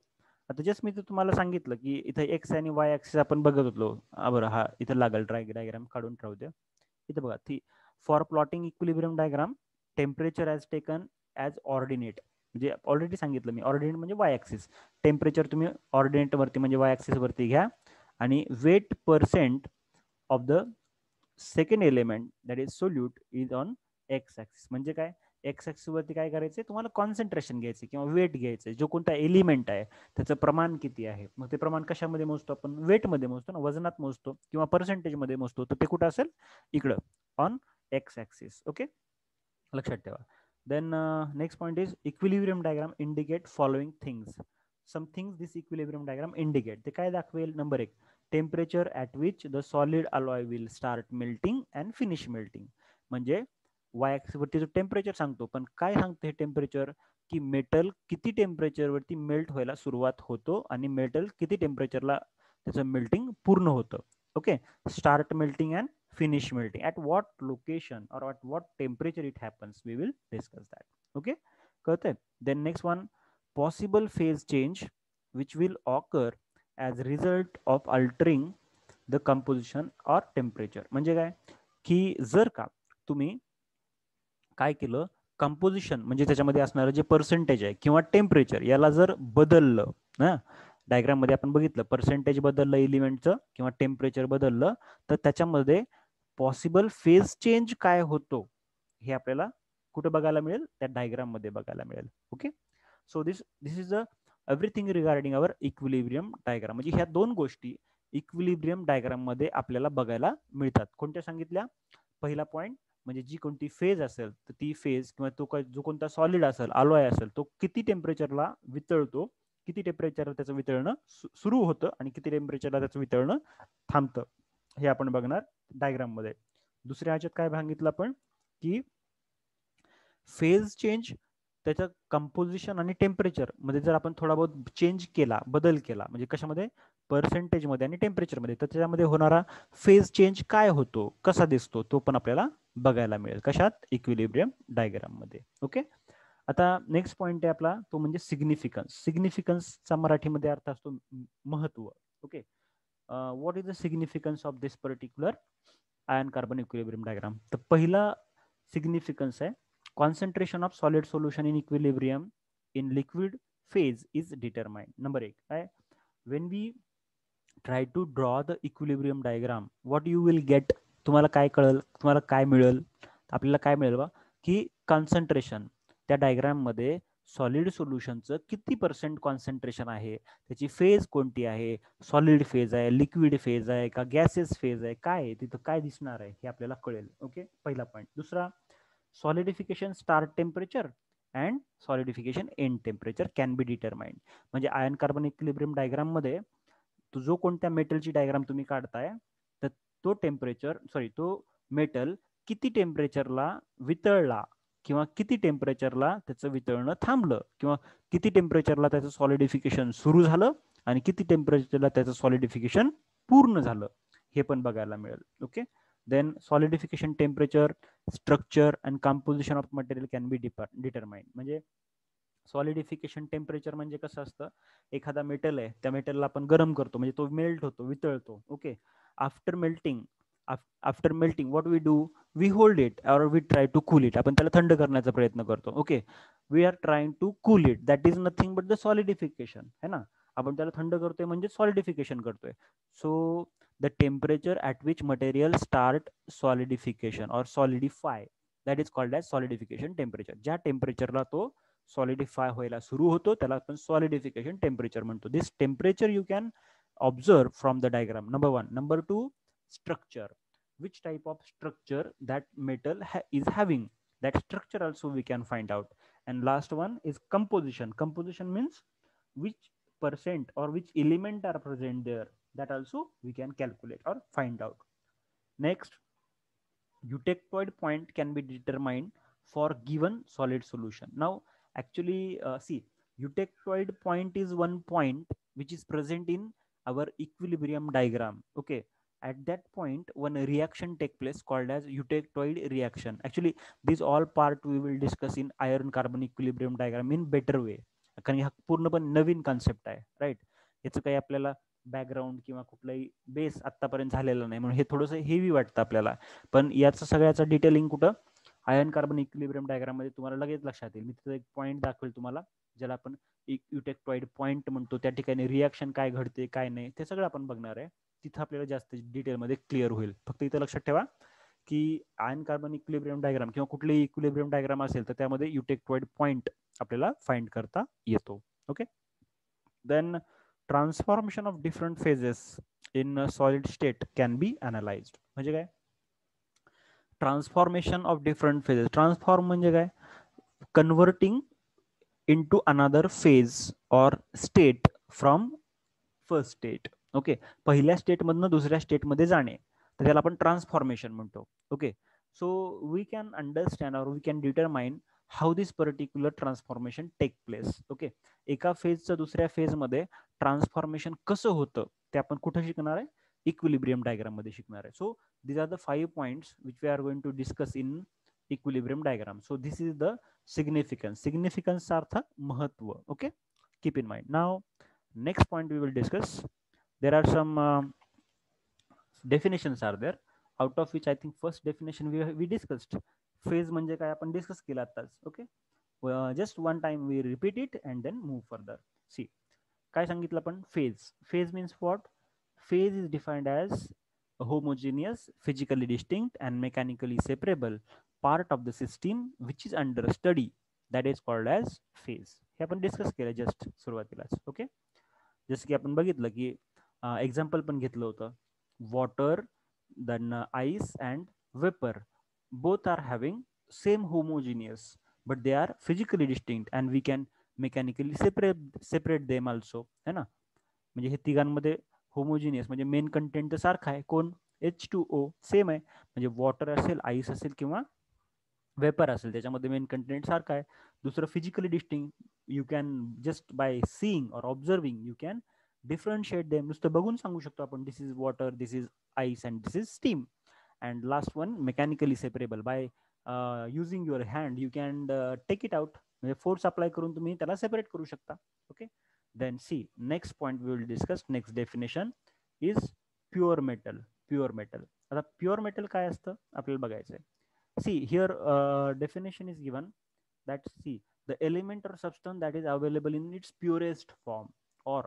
आता जस्ट मी तुम्हाला सांगितलं की इथं एक्स आणि वाय ऍक्सिस आपण बघत होतो. बरं, हा इथं लागल डायग्राम काढून ठेवू द्या. इथं बघा, ती for plotting equilibrium diagram temperature as taken as ordinate, म्हणजे ऑलरेडी सांगितलं मी, ऑर्डिनेट म्हणजे वाय ऍक्सिस, टेम्परेचर तुम्ही ऑर्डिनेट वरती म्हणजे वाय ऍक्सिस वरती घ्या आणि weight % of the second element that is solute is on x axis. म्हणजे काय, एक्स ऍक्सिस वरती काय करायचंय तुम्हाला, कॉन्सन्ट्रेशन घ्यायचं किंवा वेट घ्यायचंय, जो कोणता एलिमेंट आहे त्याचं प्रमाण किती आहे. मग ते प्रमाण कशामध्ये मोजतो आपण, वेटमध्ये मोजतो ना, वजनात मोजतो किंवा पर्सेंटेजमध्ये मोजतो, तर ते कुठं असेल, इकडं ऑन एक्स ऍक्सिस. ओके, लक्षात ठेवा. Then next point is equilibrium diagram indicate following things. Some things this equilibrium diagram indicate. ते काय दाखवेल, number 1, temperature at which the solid alloy will start melting and finish melting. म्हणजे वाय ऍक्सिस वरती जो टेम्परेचर सांगतो, पण काय सांगतो हे टेम्परेचर, की मेटल किती टेम्परेचर वरती मेल्ट व्हायला सुरुवात होतो आणि मेटल किती टेम्परेचरला त्याचं मेल्टिंग पूर्ण होतं. Okay, start melting and finish melting, at what location or at what temperature it happens, we will discuss that. Okay, कळतंय. Then next one, possible phase change which will occur as result of altering the composition or temperature. म्हणजे काय, की जर का तुम्ही काय केलं, कंपोजिशन म्हणजे त्याच्यामध्ये असणारं जे पर्सेंटेज आहे किंवा टेम्परेचर याला जर बदललं ना, डायग्राम मध्ये आपण बघितलं पर्सेंटेज बदललं एलिमेंटचं किंवा टेम्परेचर बदललं, तर त्याच्यामध्ये पॉसिबल फेज चेंज काय होतो हे आपल्याला कुठे बघायला मिळेल, त्या डायग्राम मध्ये बघायला मिळेल. Okay, so this is everything regarding our equilibrium diagram. म्हणजे ह्या 2 गोष्टी इक्विलिब्रियम डायग्राम मध्ये आपल्याला बघायला मिळतात. कोणत्या सांगितल्या, पहिला पॉईंट म्हणजे जी कोणती फेज असेल तर ती फेज किंवा तो जो कोणता सॉलिड असेल, अलॉय असेल, तो किती टेम्परेचरला वितळतो, किती टेम्परेचर त्याचं वितळणं सुरू होतं आणि किती टेम्परेचरला त्याचं वितळणं थांबतं, हे आपण बघणार डायग्राम मध्ये. दुसऱ्या ह्याच्यात काय सांगितलं आपण, की फेज चेंज त्याचं कंपोजिशन आणि टेम्परेचर मध्ये जर आपण थोडा बहुत चेंज केला, बदल केला, म्हणजे कशामध्ये, पर्सेंटेज मध्ये आणि टेम्परेचर मध्ये, तर त्याच्यामध्ये होणारा फेज चेंज काय होतो, कसा दिसतो, तो पण आपल्याला बघायला मिळेल. कशात? इक्विलिब्रियम डायग्राम मध्ये. ओके. आता नेक्स्ट पॉइंट आहे आपला, तो म्हणजे सिग्निफिकन्स. सिग्निफिकन्सचा मराठीमध्ये अर्थ असतो महत्व. Okay. What is the significance of this particular iron carbon equilibrium diagram? तर पहिला सिग्निफिकन्स आहे, concentration of solid solution in equilibrium in liquid phase is determined. Number एक काय, when we try to draw the equilibrium diagram, what you will get, तुम्हाला काय कळेल, तुम्हाला काय मिळेल, आपल्याला काय मिळेल बा, की कॉन्सन्ट्रेशन त्या डायग्राम मध्ये सॉलिड सोल्युशनचं किती % कॉन्सन्ट्रेशन आहे, त्याची फेज कोणती आहे, सॉलिड फेज आहे, लिक्विड फेज आहे का, गॅसेस फेज आहे, काय आहे तिथं, काय दिसणार आहे हे आपल्याला कळेल. ओके, पहिला पॉईंट. दुसरा, solidification start temperature and solidification end temperature can be determined. म्हणजे आयन कार्बन इक्विलिब्रियम डायग्राम मध्ये जो कोणत्या मेटलची डायग्राम तुम्ही काढताय, तर तो टेम्परेचर तो मेटल किती टेम्परेचरला वितळला, किंवा किती टेम्परेचरला त्याचं वितळणं थांबलं, किंवा किती टेम्परेचरला त्याचं सॉलिडिफिकेशन सुरू झालं आणि किती टेम्परेचरला त्याचं सॉलिडिफिकेशन पूर्ण झालं, हे पण बघायला मिळेल. Okay. Then solidification temperature, structure and composition of material can be determined. म्हणजे सॉलिडिफिकेशन टेम्परेचर म्हणजे कसं असतं, एखादा मेटल आहे, त्या मेटलला आपण गरम करतो म्हणजे तो मेल्ट होतो, वितळतो. Okay. After melting what we do, we hold it और we try to cool it. आपण त्याला थंड करण्याचा प्रयत्न करतो. Okay. We are trying to cool it, that is nothing but the solidification, है ना. आपण त्याला थंड करतोय म्हणजे सॉलिडिफिकेशन करतोय. So the temperature at which material start solidification और solidify, that is called as solidification temperature. ज्या टेम्परेचरला तो सॉलिडिफाय व्हायला सुरू होतो त्याला आपण सॉलिडिफिकेशन टेम्परेचर म्हणतो. This temperature you can observe from the diagram. Number one. Number two, structure, which type of structure that metal is having, that structure also we can find out. And last one is composition. Composition means which percent or which element are present there, that also we can calculate or find out. Next, eutectoid point can be determined for given solid solution. Now actually see, eutectoid point is one point which is present in our equilibrium diagram. Okay. At that point one reaction take place called as eutectoid reaction. Actually this all part we will discuss in iron carbon equilibrium diagram in better way, कारण हा पूर्णपणे नवीन कॉन्सेप्ट आहे. राईट. याचं काही आपल्याला बॅकग्राऊंड किंवा कुठलाही बेस आतापर्यंत झालेला नाही, म्हणून हे थोडंसं हेवी वाटतं आपल्याला. पण याचं सगळ्याचं डिटेलिंग कुठं, आयन कार्बन इक्विलिब्रियम डायग्राम मध्ये तुम्हाला लगेच लक्षात येईल. मी तिथं एक पॉईंट दाखवेल तुम्हाला, ज्याला आपण युटेक्टॉइड पॉईंट म्हणतो. त्या ठिकाणी रिॲक्शन काय घडते काय नाही ते सगळं आपण बघणार आहे. तिथं आपल्याला जास्त डिटेलमध्ये क्लिअर होईल. फक्त इथं लक्षात ठेवा की आयन कार्बन इक्विलिब्रियम डायग्राम किंवा कुठलेही इक्विलिब्रियम डायग्राम असेल तर त्यामध्ये युटेक्टॉइड पॉईंट आपल्याला फाइंड करता येतो. Okay. Then transformation of different phases in solid state can be analysed. म्हणजे काय, transformation of different phases. Transform म्हणजे काय, कन्व्हर्टिंग इनटू अनदर फेज और state from first state. Okay. पहिल्या स्टेटमधनं दुसऱ्या स्टेटमध्ये जाणे, तर त्याला आपण ट्रान्सफॉर्मेशन म्हणतो. Okay. So we can understand और we can determine how this particular transformation take place. Okay. एका फेजचं दुसऱ्या फेजमध्ये ट्रान्सफॉर्मेशन कसं होतं ते आपण कुठं शिकणार आहे, इक्विलिब्रियम डायग्राम मध्ये शिकणार आहे. So these are the 5 points which we are going to discuss in equilibrium diagram. So this is the significance. Significance अर्थ महत्व. Okay. Keep in mind. Now next point we will discuss. There are some definitions are there, out of which I think first definition we discussed. Phase म्हणजे काय आपण डिस्कस केला आताच. Okay. Just one time we repeat it and then move further. See, काय सांगितलं आपण, phase. Phase means what, phase is defined as homogeneous, physically distinct and mechanically separable part of the system which is under study, that is called as phase. हे आपण डिस्कस केलं जस्ट सुरुवातीलाच. ओके. जसं की आपण बघितलं की एक्झाम्पल पण घेतलं होतं, water, then ice and vapour, both are having same homogeneous but they are physically distinct and we can mechanically separate them also, है ना. म्हणजे हे तिघांमध्ये होमोजिनियस म्हणजे मेन कंटेंट तर सारखा आहे, कोण, H2O सेम आहे. म्हणजे वॉटर असेल, आईस असेल किंवा वेपर असेल, त्याच्यामध्ये मेन कंटेंट सारखा आहे. दुसरं physically distinct, you can just by seeing और observing you can differentiate them. नुसतं बघून सांगू शकतो आपण, this is water, this is ice and this is steam. and last one mechanically separable. By using your hand you can take it out, म्हणजे फोर्स अप्लाय करून तुम्ही त्याला सेपरेट करू शकता. Okay, then see next point we will discuss. Next definition is pure metal. Pure metal, आता प्युअर मेटल काय असतं आपल्याला बघायचं आहे. See here definition is given that see the element or substance that is available in its purest form or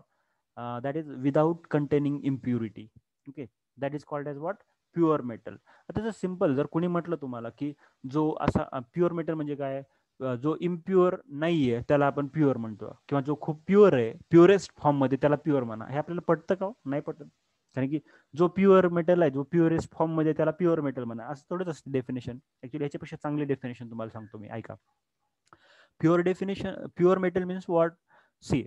that is without containing impurity. Okay, that is called as what? Pure metal. आता जर सिंपल जर कोणी म्हटलं तुम्हाला की जो असा प्युअर मेटल म्हणजे काय, जो इम्प्युअर नाहीये त्याला आपण प्युअर म्हणतो, किंवा जो खूप प्युअर आहे प्युरेस्ट फॉर्म मध्ये त्याला प्युअर म्हणा, हे आपल्याला पटतं का? नाही पटत. कारण की जो प्युअर मेटल आहे, जो प्युरेस्ट फॉर्म मध्ये त्याला प्युअर मेटल म्हणा, असं थोडंच असतं डेफिनेशन. ऍक्च्युली ह्याच्यापेक्षा चांगली डेफिनेशन तुम्हाला सांगतो मी, ऐका. Pure definition, pure metal means what? See,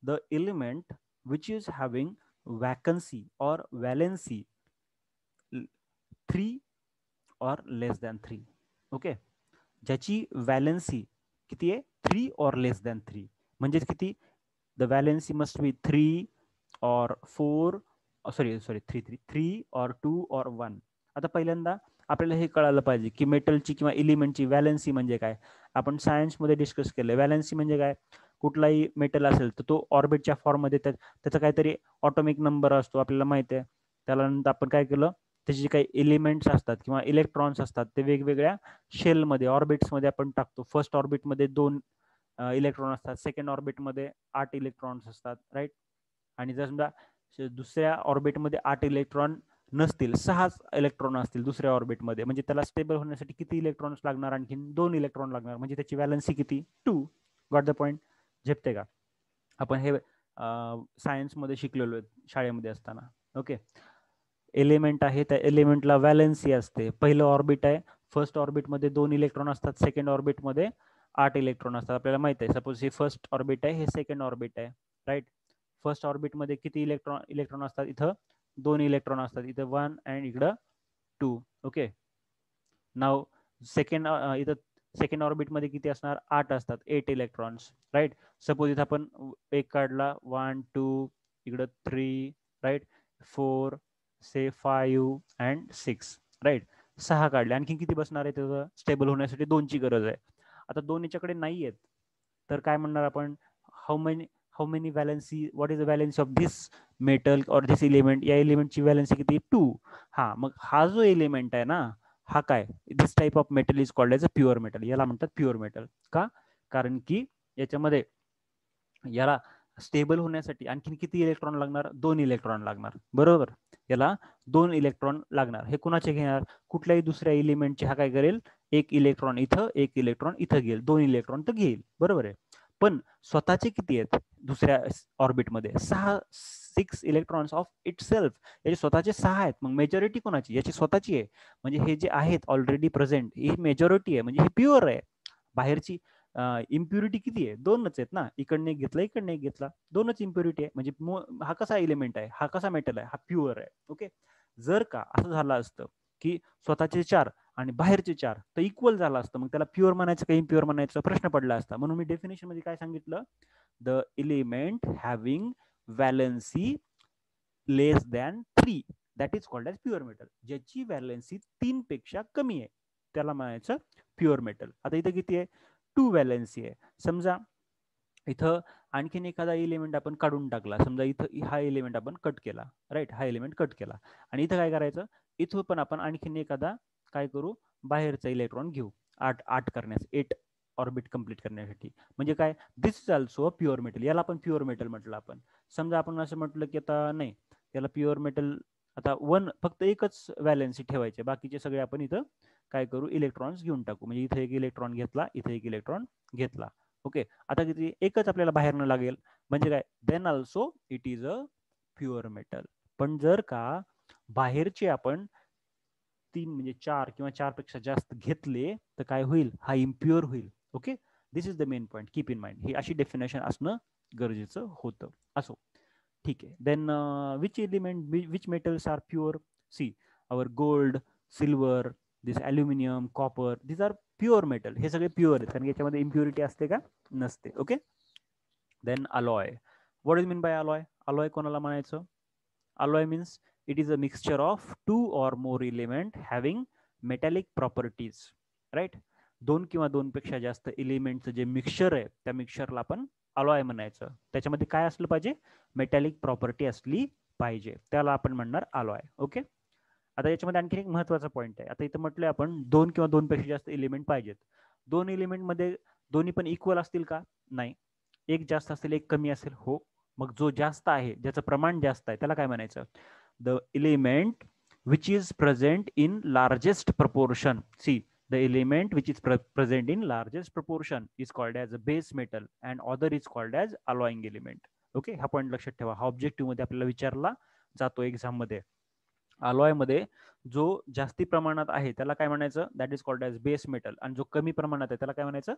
the element which is having vacancy or valency 3 or less than 3. Okay, ज्याची वॅलेन्सी किती आहे? 3 or less than 3. म्हणजे किती? the valency must be 3 or 4, sorry 3 or 2 or 1. आता पहिल्यांदा आपल्याला हे कळायला पाहिजे की मेटलची किंवा एलिमेंटची व्हॅलेन्सी म्हणजे काय. आपण सायन्समध्ये डिस्कस केलं. व्हॅलेन्सी म्हणजे काय, कुठलाही मेटल असेल तर तो ऑर्बिटच्या फॉर्ममध्ये त्याचा काहीतरी ऑटोमिक नंबर असतो, आपल्याला माहिती आहे. त्याला नंतर आपण काय केलं, त्याचे जे काही एलिमेंट्स असतात किंवा इलेक्ट्रॉन्स असतात ते वेगवेगळ्या शेलमध्ये ऑर्बिट्समध्ये आपण टाकतो. फर्स्ट ऑर्बिटमध्ये 2 इलेक्ट्रॉन असतात, सेकंड ऑर्बिटमध्ये 8 इलेक्ट्रॉन्स असतात, राईट. आणि जर समजा दुसऱ्या ऑर्बिटमध्ये 8 इलेक्ट्रॉन नसतील, 6 इलेक्ट्रॉन असतील दुसऱ्या ऑर्बिटमध्ये, म्हणजे त्याला स्टेबल होण्यासाठी किती इलेक्ट्रॉन्स लागणार? आणखी 2 इलेक्ट्रॉन लागणार, म्हणजे त्याची व्हॅलेन्सी किती? 2. Got the point? झेपते का? आपण हे सायन्समध्ये शिकलेलो शाळेमध्ये असताना. ओके, एलिमेंट आहे, त्या एलिमेंटला व्हॅलेन्सी असते. पहिलं ऑर्बिट आहे, फर्स्ट ऑर्बिटमध्ये 2 इलेक्ट्रॉन असतात, सेकंड ऑर्बिटमध्ये 8 इलेक्ट्रॉन असतात. आपल्याला माहित आहे, सपोज हे फर्स्ट ऑर्बिट आहे, हे सेकंड ऑर्बिट आहे, राईट. फर्स्ट ऑर्बिटमध्ये किती इलेक्ट्रॉन असतात? इथं 2 इलेक्ट्रॉन असतात, इथं 1 अँड इकडं 2. ओके, नाव सेकंड इथं सेकंड ऑर्बिटमध्ये किती असणार? 8 असतात, 8 इलेक्ट्रॉन्स, राईट. सपोज इथं आपण एक काढला, 1 2, इकडं 3, राईट, 4 से 5 अँड 6, राईट. 6 काढले. आणखी किती बसणार आहे? त्याचं स्टेबल होण्यासाठी 2ची गरज आहे. आता 2 याच्याकडे नाही आहेत, तर काय म्हणणार आपण? How many valency, what is the valency of this metal और दिस एलिमेंट? या एलिमेंटची व्हॅलेन्सी किती? 2. हा, मग हा जो एलिमेंट आहे ना, हा काय, this type of metal is called as a pure metal. याला म्हणतात प्युअर मेटल. का? कारण की याच्यामध्ये याला स्टेबल होण्यासाठी आणखी किती इलेक्ट्रॉन लागणार? 2 इलेक्ट्रॉन लागणार, बरोबर. याला 2 इलेक्ट्रॉन लागणार. हे कुणाचे घेणार? कुठल्याही दुसऱ्या एलिमेंटचे हा काय करेल? 1 इलेक्ट्रॉन इथं, 1 इलेक्ट्रॉन इथं घेईल, 2 इलेक्ट्रॉन तर घेईल, बरोबर आहे. पण स्वतःचे किती आहेत दुसऱ्या ऑर्बिटमध्ये? 6 इलेक्ट्रॉन्स ऑफ इट सेल्फ. याचे स्वतःचे 6 आहेत. मग मेजॉरिटी कोणाची? याची स्वतःची आहे. म्हणजे हे जे आहेत ऑलरेडी प्रेझेंट, ही मेजॉरिटी आहे, म्हणजे हे प्युअर आहे. बाहेरची इम्प्युरिटी किती आहे? 2च आहेत ना. इकडनं एक घेतला, इकडनं एक घेतला, 2च इम्प्युरिटी आहे. म्हणजे हा कसा एलिमेंट आहे, हा कसा मेटल आहे? हा प्युअर आहे. ओके, जर का असं झालं असतं की स्वतःचे 4 आणि बाहेरचे 4 तर इक्वल झालं असतं, मग त्याला प्युअर म्हणायचं का इम्प्युअर म्हणायचं प्रश्न पडला असता. म्हणून मी डेफिनेशन मध्ये काय सांगितलं? The element having valency less than 3 that is called as pure metal. ज्याची व्हॅलेन्सी 3 पेक्षा कमी आहे त्याला म्हणायचं प्युअर मेटल. आता इथं किती आहे? 2 व्हॅलेन्सी आहे. समजा इथं आणखीन एखादा एलिमेंट आपण काढून टाकला, समजा इथं हा एलिमेंट आपण कट केला, राईट, हा एलिमेंट कट केला, आणि इथं काय करायचं? इथं पण आपण आणखीन एखादा काय करू? बाहेरचा इलेक्ट्रॉन घेऊ, 8 करण्यास, 8 ऑर्बिट कंप्लीट करण्यासाठी. म्हणजे काय? This is also a pure metal. याला आपण प्युअर मेटल म्हटलं. आपण समजा आपण असं म्हटलं की आता नाही, याला प्युअर मेटल आता फक्त एकच व्हॅलेन्सी ठेवायचे, बाकीचे सगळे आपण इथं काय करू? इलेक्ट्रॉन्स घेऊन टाकू. म्हणजे इथे एक इलेक्ट्रॉन घेतला, इथे एक इलेक्ट्रॉन घेतला. ओके, आता किती? एकच आपल्याला बाहेरनं लागेल. म्हणजे काय? Then also it is a pure metal. पण जर का बाहेरचे आपण 3 म्हणजे 4 किंवा 4 पेक्षा जास्त घेतले तर काय होईल? हा इम्प्युअर होईल. Okay, this is the main point. Keep in mind. ही अशी डेफिनेशन असणं गरजेचं होतं. असो, ठीक आहे. Then which element, which metals are pure? See, our gold, silver, this aluminium, copper, this are pure metal. हे सगळे प्युअर आहेत, कारण याच्यामध्ये इम्प्युरिटी असते का? नसते. Okay, then alloy. What is mean by alloy? Alloy कोणाला म्हणायचं? Alloy means It is a mixture of two or more element having metallic properties, right. दोन किंवा दोनपेक्षा जास्त एलिमेंटचं जे मिक्सचर आहे त्या मिक्सचरला आपण अलॉय म्हणायचं. त्याच्यामध्ये काय असलं पाहिजे, मेटॅलिक प्रॉपर्टी असली पाहिजे, त्याला आपण म्हणणार अलॉय. ओके. आता याच्यामध्ये आणखी एक महत्वाचा पॉईंट आहे. आता इथं म्हटलंय आपण दोन किंवा दोनपेक्षा जास्त एलिमेंट पाहिजेत. दोन एलिमेंट मध्ये दोन्ही पण इक्वल असतील का, नाही. एक जास्त असेल एक कमी असेल, हो. मग जो जास्त आहे ज्याचं प्रमाण जास्त आहे त्याला काय म्हणायचं, the element which is present in largest proportion. See, the element which is present in largest proportion is called as a base metal and other is called as alloying element. Okay, हा पॉईंट लक्षात ठेवा. हा ऑब्जेक्टिव्ह मध्ये आपल्याला विचारला जातो एक्झाम मध्ये. अलॉय मध्ये जो जास्ती प्रमाणात आहे त्याला काय म्हणायचं, that is called as base metal, आणि जो कमी प्रमाणात आहे त्याला काय म्हणायचं,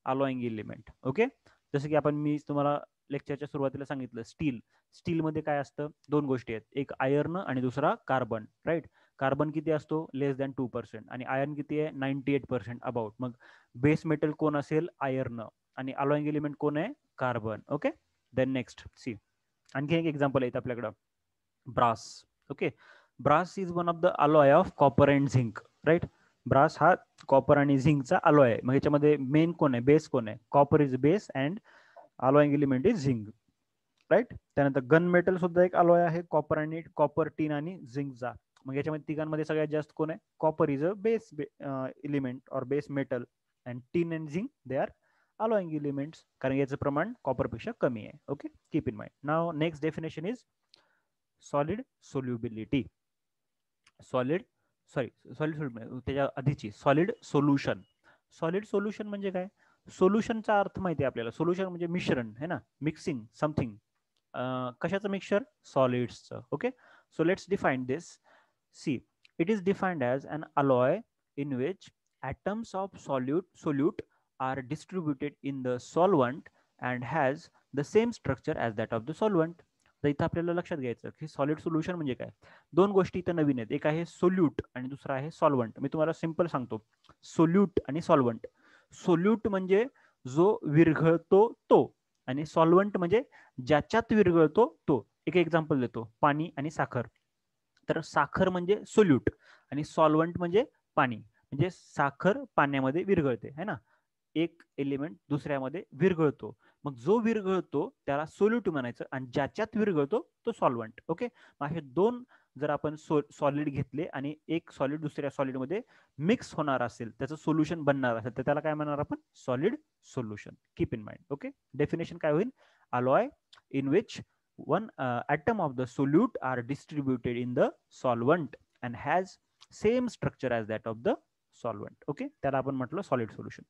अलॉइंग एलिमेंट. ओके. जसं की आपण मी तुम्हाला लेक्चरच्या सुरुवातीला सांगितलं, स्टील. स्टीलमध्ये काय असतं, दोन गोष्टी आहेत, एक आयर्न आणि दुसरा कार्बन, राईट. कार्बन किती असतो, लेस दॅन 2%, आणि आयर्न किती आहे, 98% अबाउट. मग बेस मेटल कोण असेल, आयर्न, आणि अलॉइंग एलिमेंट कोण आहे, carbon. Okay. Then next see, आणखी एक एक्झाम्पल आहे आपल्याकडं, brass. Okay. Brass is one of the alloy of copper and zinc, right. Brass हा कॉपर आणि झिंकचा अलॉय आहे. मग याच्यामध्ये मेन कोण आहे, बेस कोण आहे, copper is base and alloying element is zinc, right. त्यानंतर गन मेटल सुद्धा एक अलॉय आहे, कॉपर आणि कॉपर, टीन आणि झिंकचा. मग याच्यामध्ये तिघांमध्ये सगळ्यात जास्त कोण आहे, copper is a base element और base metal, and tin and zinc they are alloying elements, कारण याचं प्रमाण कॉपरपेक्षा कमी आहे. Okay, keep in mind. Now next definition is solid solubility. Solid त्याच्या आधीची सॉलिड सोल्युशन. सॉलिड सोल्युशन म्हणजे काय, सोल्युशनचा अर्थ माहिती आहे आपल्याला. सोल्युशन म्हणजे मिश्रण है ना, मिक्सिंग समथिंग. कशाचं मिक्सचर, सॉलिड्सचं. Okay. So let's define this. See, it is defined as an alloy in which atoms of solute are distributed in the solvent and has the same structure as that of the solvent. तर इथं आपल्याला लक्षात घ्यायचं की सॉलिड सोल्युशन म्हणजे काय. दोन गोष्टी इथं नवीन आहेत, एक आहे सोल्यूट आणि दुसरा आहे सॉल्वंट. मी तुम्हाला सिंपल सांगतो, सोल्यूट आणि सॉल्वंट. सोल्यूट म्हणजे जो विरघळतो तो, आणि सॉल्वंट म्हणजे ज्याच्यात विरघळतो तो. एक एक्झाम्पल देतो, पाणी आणि साखर. तर साखर म्हणजे सोल्यूट आणि सॉल्वंट म्हणजे पाणी. म्हणजे साखर पाण्यामध्ये विरघळते है ना, एक एलिमेंट दुसऱ्यामध्ये विरघळतो. मग जो विरघळतो त्याला सोल्यूट म्हणायचं, आणि ज्याच्यात विरघळतो तो सॉल्वंट. ओके. असे दोन जर आपण सॉलिड घेतले आणि एक सॉलिड दुसऱ्या सॉलिडमध्ये मिक्स होणार असेल, त्याचं सोल्युशन बनणार असेल, तर त्याला काय म्हणणार आपण, solid solution. Keep in mind. Okay. Definition काय होईल, alloy in which one atom of the solute are distributed in the solvent and has same structure as that of the solvent. Okay, त्याला आपण म्हटलं सॉलिड सोल्युशन.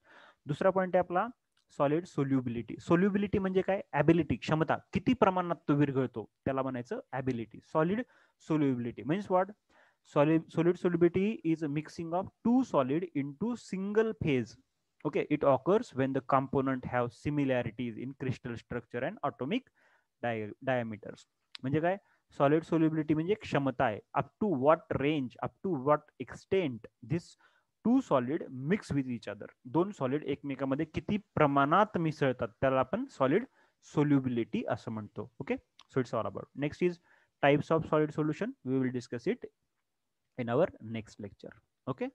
दुसरा पॉइंट आहे आपला सॉलिड सोल्युबिलिटी. सोल्युबिलिटी म्हणजे काय, ॲबिलिटी, क्षमता, किती प्रमाणात तो विरघळतो त्याला म्हणायचं ability. Solid solubility means what, solid solubility is a mixing of two solid into single phase. Okay, it occurs when the component have similarities in crystal structure and atomic diameters. म्हणजे काय, सॉलिड सोल्युबिलिटी म्हणजे क्षमता आहे, up to what range, up to what extent this two solid mix with each other. दोन सॉलिड एकमेकांमध्ये किती प्रमाणात मिसळतात त्याला आपण सॉलिड सोल्युबिलिटी असं म्हणतो. Okay. So it's all about. Next is types of solid solution. We will discuss it in our next lecture. Okay.